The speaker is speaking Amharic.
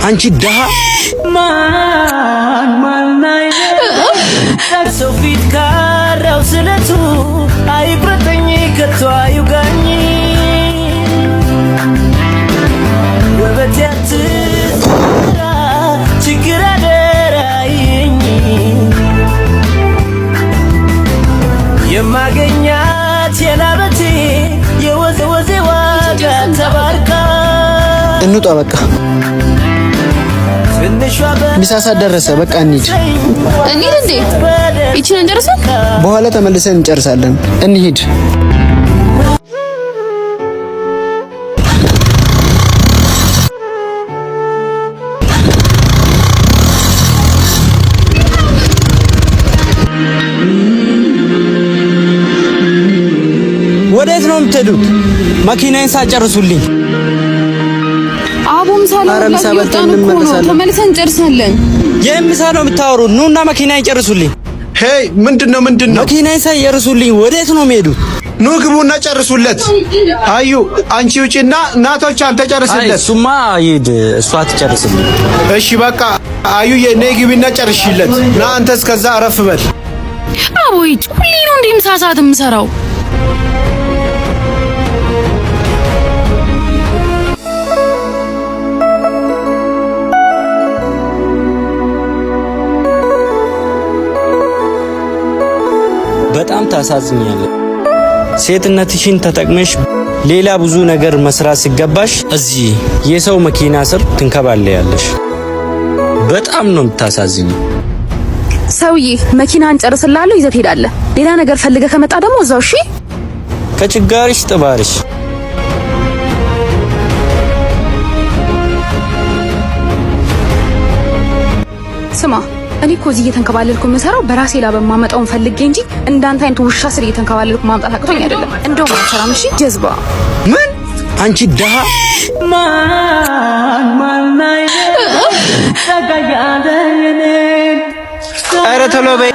አንቺ ደሃ ማን ሶፊት ካራው ስለቱ አይቁረጠኝ ከቶ አይውጋኝ ወበቲያት ችግር አደራይኝ የማገኛት የላበቴ የወዘወዜ ዋጋ ተባርካ እንውጣ በቃ ሚሳሳ ደረሰ በቃ እንሂድ እንዴ ይቺን እንጨርሳለን በኋላ ተመልሰን እንጨርሳለን እንሂድ ወዴት ነው የምትሄዱት መኪናዬን ሳጨርሱልኝ አቡም ሰላም ተመልሰን እንጨርሳለን የምሳ ነው የምታወሩት ኑና መኪናዬን ጨርሱልኝ ሄይ ምንድነው መኪናዬን ሳይጨርሱልኝ ወዴት ነው የምሄዱት ኑ ግቡና ጨርሱለት አዩ አንቺ ውጪና እናቶች አንተ ጨርስለት እሱማ ይድ እሷ ትጨርስልኝ እሺ በቃ አዩ የኔ ግቢና ጨርሽለት ና አንተ እስከዛ አረፍ በል አቦይ ሁሌ ነው እንዴ ምሳ ሰዓት የምሰራው በጣም ታሳዝኛለሽ ሴትነትሽን ተጠቅመሽ ሌላ ብዙ ነገር መስራት ሲገባሽ እዚህ የሰው መኪና ስር ትንከባለያለሽ በጣም ነው የምታሳዝኝ ሰውዬ መኪናን ጨርስላለሁ ይዘት ሄዳለህ ሌላ ነገር ፈልገህ ከመጣ ደግሞ እዛው እሺ ከችጋርሽ ጥባርሽ ስማ እኔ እኮ እዚህ እየተንከባለልኩ የምሰራው በራሴ ላይ በማመጣውን ፈልጌ እንጂ እንዳንተ አይነት ውሻ ስር እየተንከባለልኩ ማምጣት አቅቶኝ አይደለም እንደውም አልሰራም እሺ ጀዝባ ምን አንቺ ደሃ ማን ኧረ ቶሎ በይ